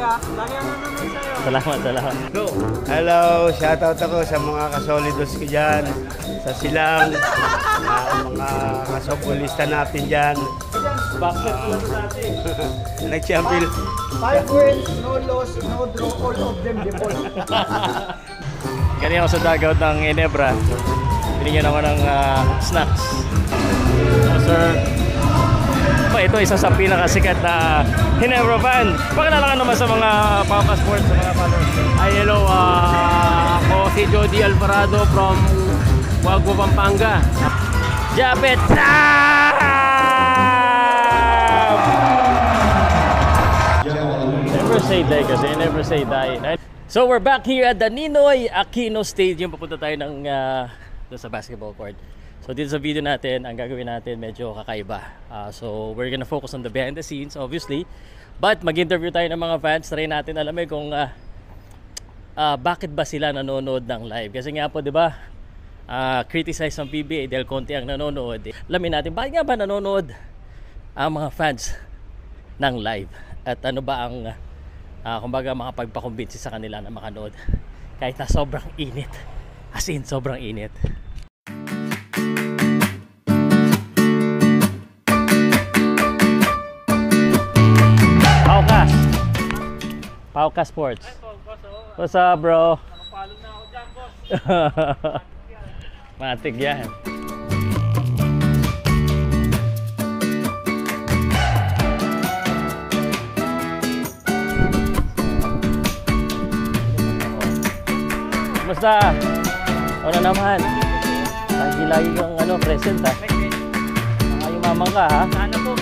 kuya. Lagi ang nanonood sa'yo. Salamat, salamat. Hello, shoutout ako sa mga kasolidos ko dyan, sa silang, mga kasopolista natin dyan. Basketball natin. Nag-champion. 5 wins, no loss, no draw, all of them default. Kanina ako sa dugout ng Ginebra. Binigyan naman ng snacks. Sir, ito isa sa pinakasikat na Ginebra fan. Pakilala ka naman sa mga Pauka Sports, sa mga followers. Hi, hello. Ako si Jody Alvarado from Huago, Pampanga. Japet! Never say die kasi, never say die. So we're back here at the Ninoy Aquino Stadium. Papunta tayo ng sa basketball court. So dito sa video natin, ang gagawin natin medyo kakaiba. So we're gonna focus on the behind the scenes obviously. But mag-interview tayo ng mga fans. Try natin alamin kung bakit ba sila nanonood ng live. Kasi nga po, di ba, criticize ng PBA dahil konti ang nanonood. Alamin natin, bakit nga ba nanonood ang mga fans ng live? At ano ba ang kumbaga makapagpakumbinsi sa kanila na makanood kahit na sobrang init. As in, sobrang init. Pauka Sports. What's up, bro? Napapalo na ako dyan, boss. Matig yan. Basta, ano naman? Lagi kang present ha. Ayumamang ka ha. Sana po.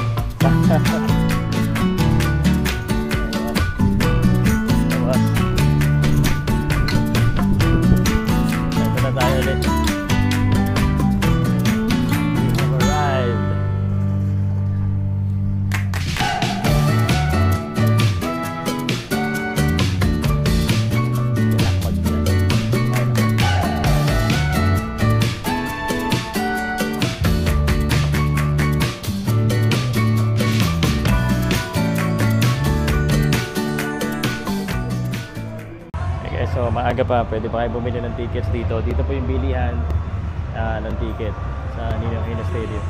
Ito na tayo ulit. We have arrived. So maaga pa, pwede pa kayo bumili ng tickets dito. Dito po yung bilihan ng ticket sa Ninoy Aquino Stadium.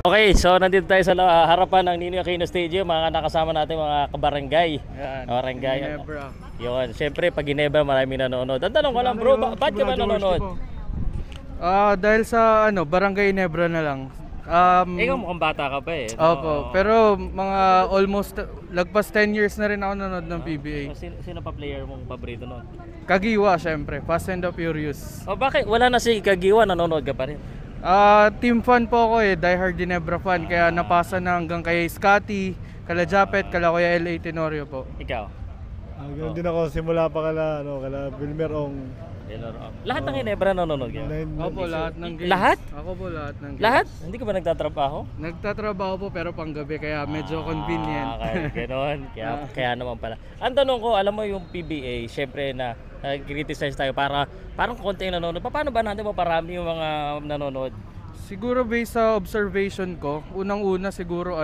Okay, so nandito tayo sa harapan ng Ninoy Aquino Stadium. Mga nakasama natin mga kabarangay. Barangay. Ginebra. Yun, syempre pag Ginebra maraming nanonood. Ang tanong ko lang bro, ba't ka ba nanonood? Dahil sa barangay Ginebra na lang. Ikaw mukhang bata ka pa eh. Opo, pero mga almost lagpas 10 years na rin ako nanonood ng PBA. Sino pa player mong paborito noon? Kagiwa, syempre, Fast and the Furious. Bakit wala na si Kagiwa, nanonood ka pa rin? Team fan po ako diehard Ginebra fan, kaya napasa na hanggang kay Scotty, kala Japet, kala Kuya L.A. Tenorio po. Ikaw? Ganun din ako simula pa kala Wilmer Ong. Lahat ng Ginebra nanonood ka? Opo, lahat ng games. Lahat? Ako po lahat ng games. Lahat? Hindi ka ba nagtatrabaho? Nagtatrabaho po pero panggabi kaya medyo convenient. Okay, ganoon. Kaya naman pala. Ang tanong ko, alam mo yung PBA, syempre na criticize tayo parang konti yung nanonood. Paano ba natin maparami yung mga nanonood? Siguro based sa observation ko, unang-una siguro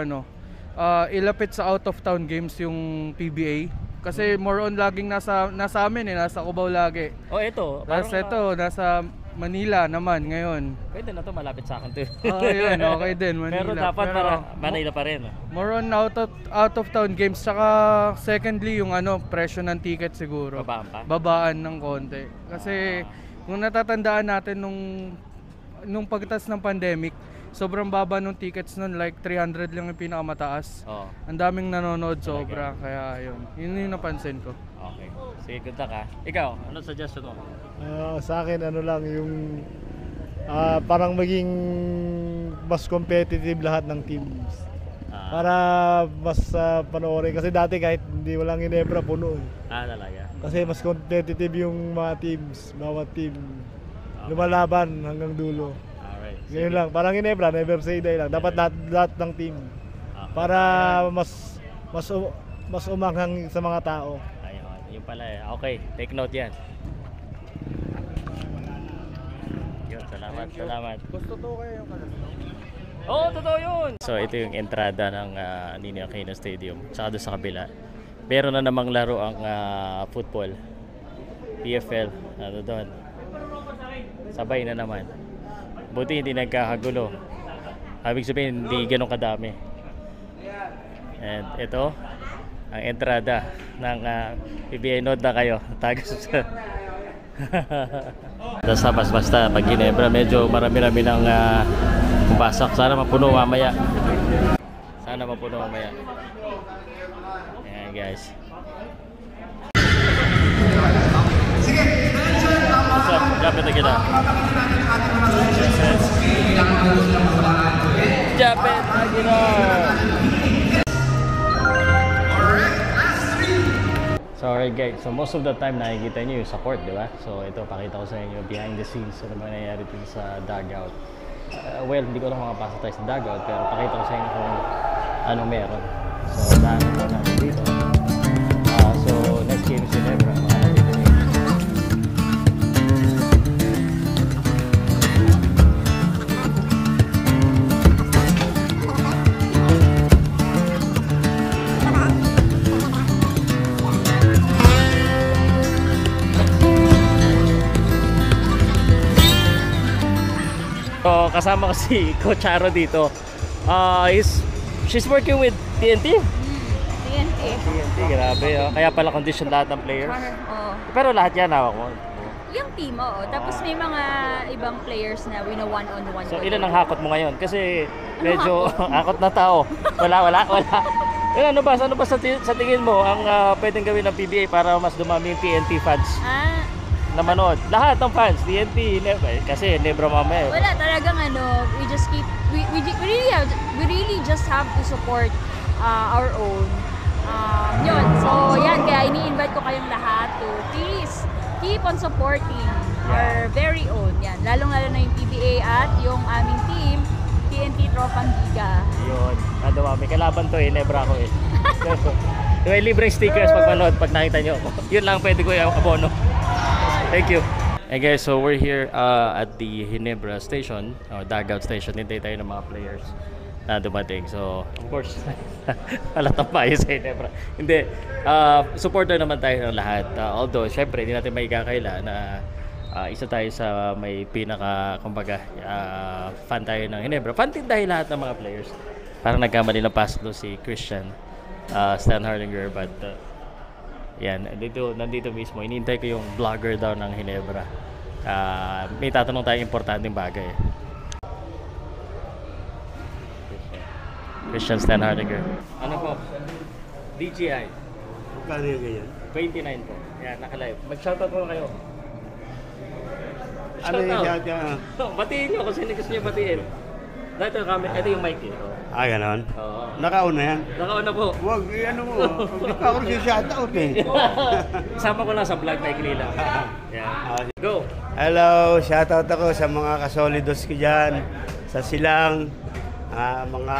ilapit sa out of town games yung PBA. Kasi more on laging nasa amin nasa Cubao lagi. Ito. Tapos ito, nasa Manila naman ngayon. Pwede na to, malapit sa akin to. Yun, okay din, Manila. Pero dapat Manila pa rin. More on out of town games. Saka secondly, yung presyo ng ticket siguro. Babaan pa? Babaan ng konti. Kasi kung natatandaan natin nung pagtas ng pandemic, sobrang baba nung tickets nun, like 300 lang yung pinakamataas. Ang daming nanonood sobra, kaya yun yung napansin ko. Okay, sige, good luck ha. Ikaw, ano suggestion mo? Sa akin lang yung parang maging mas competitive lahat ng teams. Para mas panoorin, kasi dati kahit hindi walang Ginebra puno talaga? Kasi mas competitive yung mga teams, bawat team lumalaban hanggang dulo. Ngayon lang, parang Ginebra, never say die lang. Dapat lahat ng team. Para mas umanghang sa mga tao. Ayun, yun pala eh. Okay, take note yan. Yun, salamat. Gusto to kayo yung Oo, totoo yun! So ito yung entrada ng Ninoy Aquino Stadium. Saka doon sa kabila. meron na namang laro ang football. PFL, ano doon. Sabay na naman. Buti hindi nagkakagulo. Ibig sabihin, hindi ganun kadami. And ito, ang entrada ng PBA. Note na kayo. Tagas. Basta pag Ginebra, medyo marami-rami ng pumasok. Sana mapuno mamaya. Ayan guys. What's up? Japet na kita. Japet na kita. So alright guys, so most of the time nakikita nyo yung sa court, di ba? So ito, pakita ko sa inyo behind the scenes ano ba nangyayari dito sa dugout. Well, hindi ko na makapasa tayo sa dugout, pero pakita ko sa inyo kung anong meron. So daan po natin dito. So next game is Ginebra. So, kasama ko si Coach Aro dito. She's working with TNT? TNT. TNT, grabe. Oh. Kaya pala condition lahat ng players. Oo. Pero lahat yan hawak mo. Yung team, oo. Tapos may mga ibang players na we know one-on-one. So, ilan ang hakot mo ngayon? Kasi medyo hakot na tao. Wala. Ano ba sa tingin mo ang pwedeng gawin ng PBA para mas dumami yung TNT fans na manood? Lahat ng fans, TNT, kasi Ginebra mamaya. Wala, talagang we just keep, we really just have to support our own. Yun, so yan, kaya ini-invite ko kayong lahat to please keep on supporting our very own. Yan, lalong-lalo na yung PBA at yung aming team, TNT Tropang Giga. Yun, may kalaban to Ginebra ko eh. May libreng stickers pag manood, pag nakita nyo ako. Yun lang pwede ko yung abono. Thank you. Hey guys, so we're here at the Ginebra station, dugout station. Hintay tayo ng mga players na dumating. So, of course, halatang payo sa Ginebra. Hindi, supporter naman tayo ng lahat. Although, syempre, hindi natin maikakaila na isa tayo sa may pinaka, kumbaga, fan tayo ng Ginebra. Fan din dahil lahat ng mga players. Parang nagkamali ng pass doon si Christian Stan Hardinger, but yan, nandito mismo. Inintay ko yung vlogger daw ng Ginebra. May tatanong tayong importanteng bagay. Christian Stan Hardinger. Ano po? DJI. Kano yung ganyan? 29 po. Yan, naka-live. Mag-shoutout po kayo. Ano yung shoutout? Batiin nyo kung sino gusto nyo batiin. Ito yung camera, ito yung mic dito. Ganon? Oo. Nakauna yan? Nakauna po. Huwag, ano mo. Hindi pa ako shoutout eh. Sama ko lang sa vlog na ikinila. Yeah. Go! Hello, shoutout ako sa mga kasolidos ko dyan, sa Silang, mga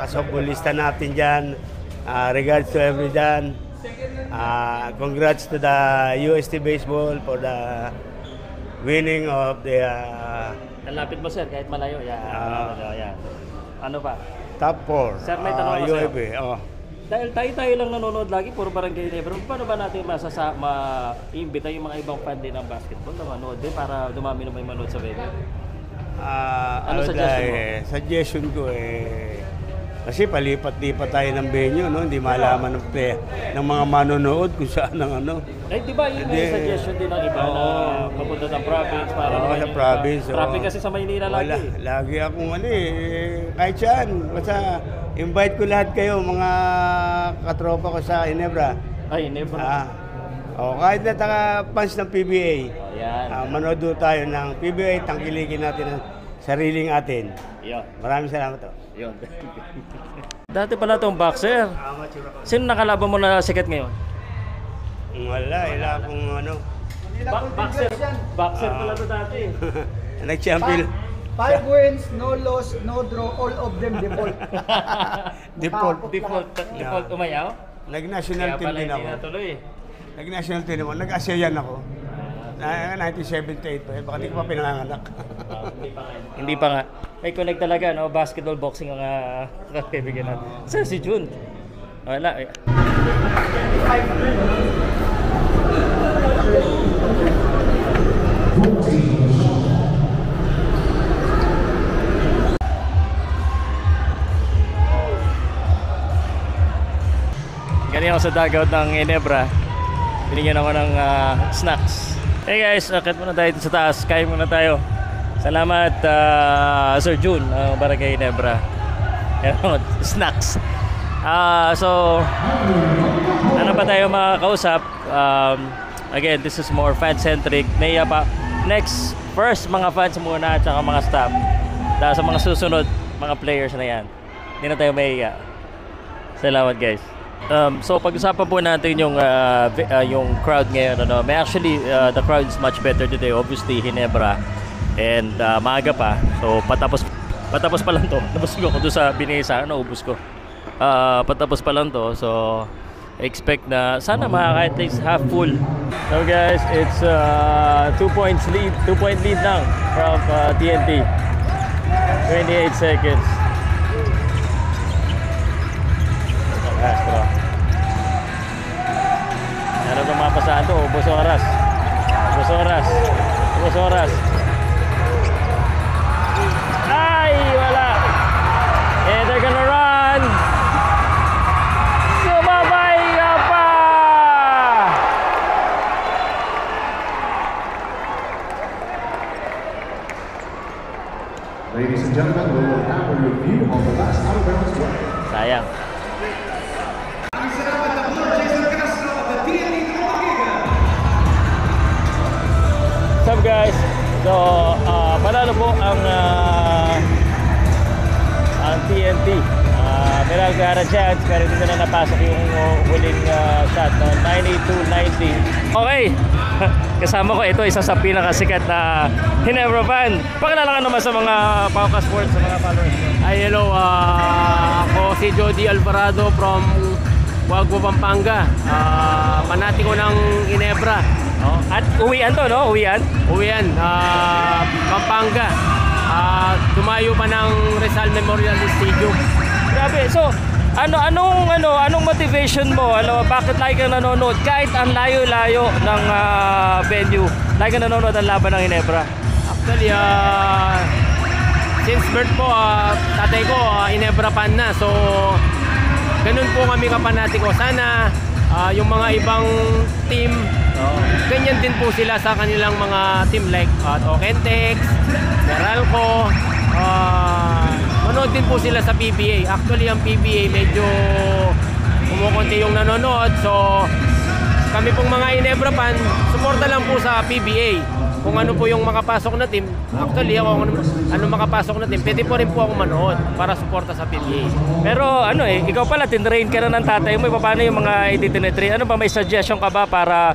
kasobulista natin dyan. Regards to everyone. Congrats to the UST Baseball for the winning of the Nalapit mo sir, kahit malayo. Yan. Ano pa? top 4. Sir, may tanong ako sa'yo. UAP. Dahil tayo lang nanonood lagi, puro Barangay Ginebra. Paano ba natin ma-imbita yung mga ibang fan din ng basketball na manood din para dumami naman yung manood sa venue? Ano suggestion mo? Suggestion ko kasi palipat-lipat tayo ng venue, no? Hindi malaman ng mga manonood kung saan ang ano. Di ba yung may suggestion din ng iba na papunta ng province para naman sa province. Traffic kasi sa Maynila lagi. Lagi akong kahit saan. Basta invite ko lahat kayo, mga katropa ko sa Ginebra. Ginebra. Kahit na fans ng PBA. Yan. Manood doon tayo ng PBA, tangkilikin natin ang sariling atin. Yan. Maraming salamat to. Yun. Dati pala itong boxer. Sino nakalaban mo na sikat ngayon? Wala akong Boxer pala ito dati. Nag-champion. 5 wins, no loss, no draw, all of them default. Default umayaw? Nag-national team din ako. Natuloy. Nag-national team ako. Nag-ASEAN ako. 1978 pa. Baka di ko pa pinanganak. Hindi pa nga. May connect talaga, no? Basketball, boxing ang kaibigan natin. Sir, si June. Wala. Ganyan ako sa dugout ng Ginebra. Binigyan ako ng snacks. Hey guys, akit muna tayo sa taas. Kain muna tayo. Salamat Sir June ng Barangay Ginebra. Yan, snacks. So, ano pa tayo makakausap? Again, this is more fan-centric. Naiya pa. Next, first mga fans muna at saka mga staff. Dahil sa mga susunod, mga players na yan. Hindi na tayo maiya. Salamat guys. So pag-usapan po natin yung crowd ngayon. Ano? May actually, the crowd is much better today. Obviously, Ginebra. And maaga pa. So patapos pa lang to. Nabusog ako doon sa binisa. Naubos ko. Patapos pa lang to. So expect na sana makaka at least half full. So guys, it's 2 points lead. 2-point lead lang from TNT. 28 seconds. Astro. Ano itong mga pasahan to? Ubos oras. Ubos oras. Ubos oras. Ay! Wala! And they're gonna run! Sumabay ka pa! Ladies and gentlemen, we will have a review of the last out-of-bounds play. Sayang. What's up guys? So, panalo po ang TNT. Meron ka chance pero hindi na napasok yung huling shot, no? 98-90. Okay. Kasama ko ito, isa sa pinakasikat na Ginebra fan. Pakilala ka naman sa mga Pauka Sports, sa mga followers ko. Hello, ako si Jody Alvarado from Wagwa, Pampanga. Panatiko ng Ginebra. Oh. At uwian to, no? Uwian? Uwian, Pampanga. Tumayo pa ng Rizal Memorial Stadium. Grabe. So, anong motivation mo? Bakit lagi kang nanonood? Kahit ang layo-layo ng venue, lagi kang nanonood ang laban ng Ginebra? Actually, since birth po, tatay ko, Ginebra fan na. So, ganun po kami kapanatiko. Sana yung mga ibang team, ganyan din po sila sa kanilang mga team like Okentex, Meralco. Manood din po sila sa PBA. Actually, ang PBA medyo kumukunti yung nanonood. So, kami pong mga Ginebra fan, suporta lang po sa PBA. Kung ano po yung makapasok na team, actually ako ano makapasok na team, pwede po rin po ako manood para suporta sa PBA. Pero ikaw pala, tinrain ka na ng tatay mo. Paano yung mga itinetrain? Ano ba, may suggestion ka ba para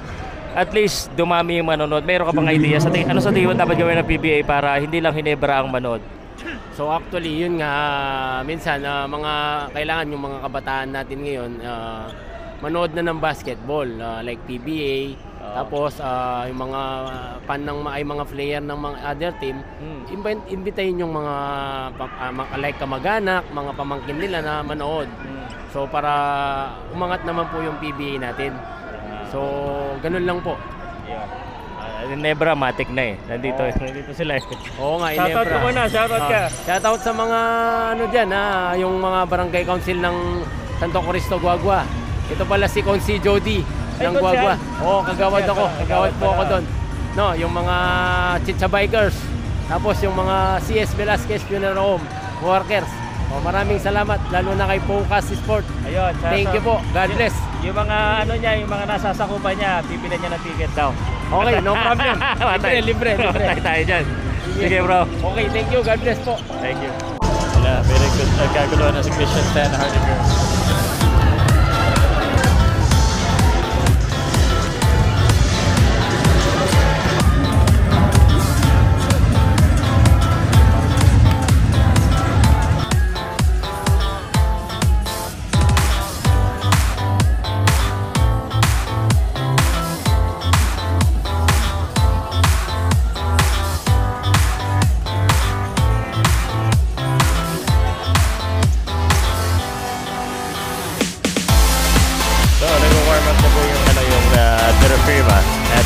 at least dumami yung manonood? Meron ka bang idea? Ano sa tingin mo dapat gawin ng PBA para hindi lang Ginebra ang manood? So actually, yun nga, minsan mga kailangan yung mga kabataan natin ngayon manood na ng basketball like PBA. Tapos yung mga fan ng mga player ng mga other team, imbitahin yung mga like kamag-anak, mga pamangkin nila na manood. So para umangat naman po yung PBA natin. So ganun lang po. Ginebra matik na nandito sila Oo nga, Ginebra. Shoutout ka muna, shoutout ka. Shoutout sa mga dyan yung mga barangay council ng Santo Cristo, Guagua. Ito pala si Consi Jody ng Guagua. Kagawad ako. Kagawad po ako doon. No, yung mga Chicha Bikers. Tapos yung mga CS Velasquez Funeral Home workers. Maraming salamat lalo na kay Focus Sport. Ayun, thank you po. God bless. Yung mga yung mga nasasakupan niya, pipila niya ng ticket daw. Okay, no problem. libre. Tayo dyan. Sige bro. Okay, thank you. God bless po. Thank you. Wala, very good. Nagkagulo na si Christian Stan Hardinger. na po yung terra firma at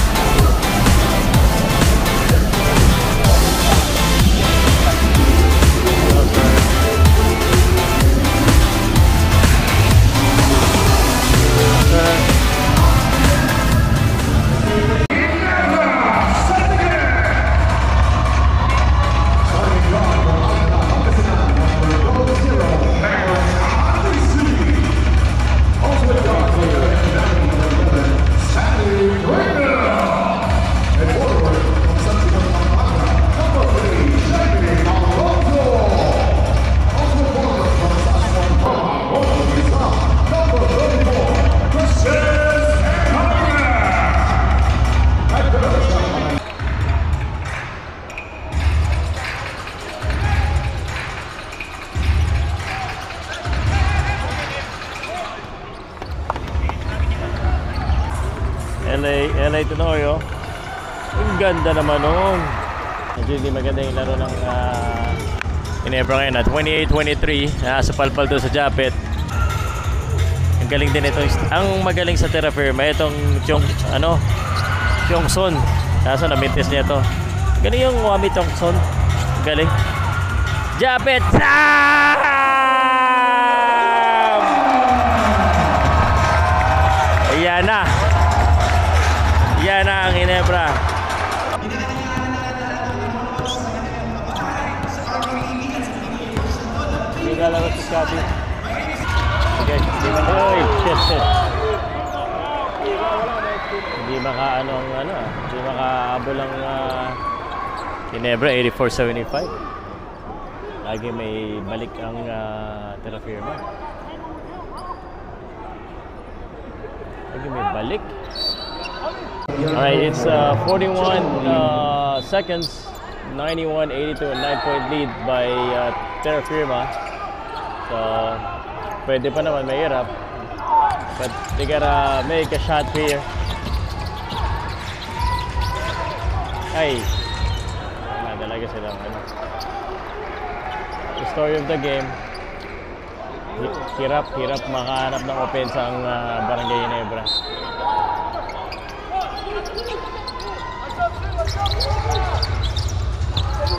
LA Tenorio. Ang ganda naman nun. Medyo hindi maganda yung laro ng Ginebra ngayon na 28-23. Nasa palpal doon sa Japet. Ang galing din ito. Ang magaling sa terra firma itong Chongson. Kaso na-mintes niya ito. Galing yung Wami Chongson. Galing. Japet! Ayan na. Yan na ang Ginebra. Hindi lalaro si Scotty. Okay, hindi hindi makaabol ang Ginebra 84-75. Lagi may balik ang terra firma. Lagi may balik. Alright, it's 41 seconds, 91-82, a 9-point lead by terra firma. So, pwede pa naman, mahirap. But they gotta make a shot here. Ay, wala talaga silang The story of the game, hirap makahanap ng opensa ang Barangay Ginebra.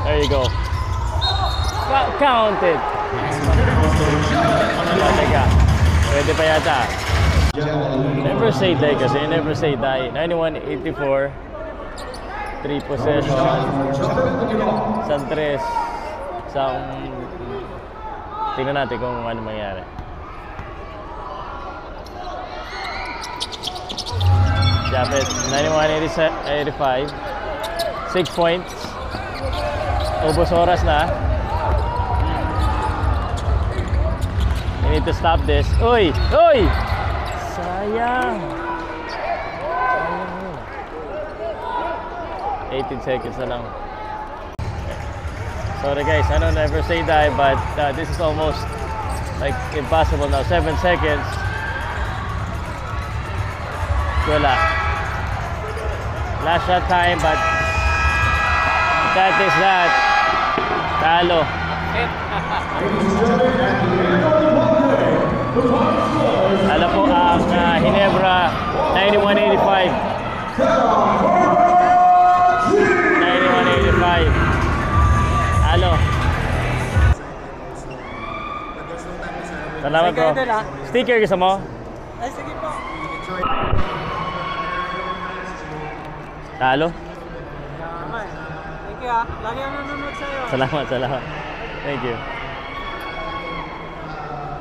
There you go. Counted. Teka. Pwede pa yata. Never say die kasi. Never say die. 91-84. 3 possession. Isang 3. Tingnan natin kung ano mangyari. Japet. 91-85. 6 points. Ubos oras na. We need to stop this. Uy! Uy! Sayang. 18 seconds na lang. Sorry guys, I don't ever say die, but this is almost like impossible now. 7 seconds. Wala. Last shot time, but that is that. Talo. Alam po ang Ginebra 91-85. 91-85. Talo. Salamat bro. Sticker gusto mo? Ay, sige po. Talo. Thank you ah. Lagi ang nanonood sa'yo. Salamat. Thank you.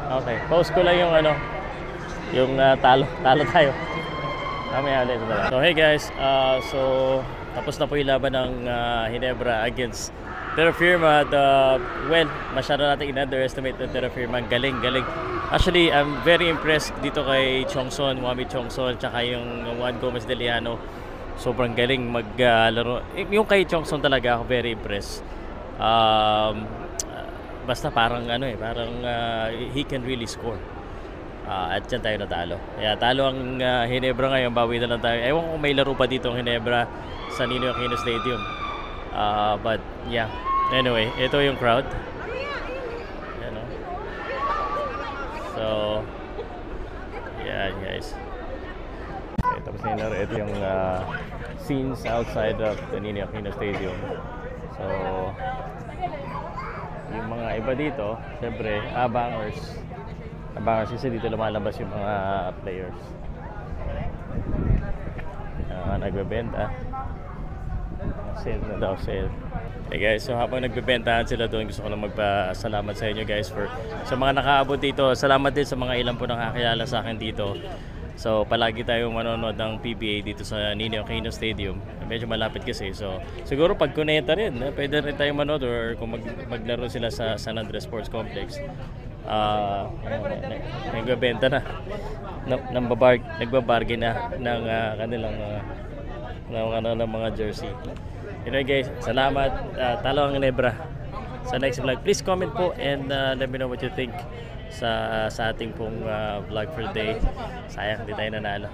Okay, post ko lang yung yung talo tayo. Mamaya ulit na. So hey guys, so tapos na po yung laban ng Ginebra against terra firma. Well, masyado natin in-underestimate ng terra firma. Galing. Actually, I'm very impressed dito kay Chongson, Wami Chongson, tsaka yung Juan Gomez de Liano. Sobrang galing maglaro. Yung kay Chongson talaga ako very impressed. Basta parang he can really score. At dyan tayo natalo. Kaya talo ang Ginebra ngayon, bawi na lang tayo. Ewan kung may laro pa dito ang Ginebra sa Ninoy Aquino Stadium. But yeah, anyway, ito yung crowd. Yan, no? So, yeah guys. Tapos ito yung scenes outside of the Ninoy Aquino Stadium. So, yung mga iba dito, syempre, abangers. Abangers kasi dito lumalabas yung mga players. Nagbebenta. Sale na daw, sale. Hey guys, so habang nagbebentahan sila doon, gusto ko lang magpasalamat sa inyo guys for sa mga nakaabot dito. Salamat din sa mga ilan po nakakilala sa akin dito. So palagi tayong manonood ng PBA dito sa Ninoy Aquino Stadium. Medyo malapit kasi. So siguro pag kuneta rin, pwede rin tayong manood or kung maglaro sila sa San Andres Sports Complex. Nagbebenta na. Nagbabargain na ng kanilang ng mga jersey. Anyway guys, salamat. Talo ang Ginebra. Sa next vlog, please comment po and let me know what you think sa ating pong vlog for the day. Sayang, hindi tayo nanalo.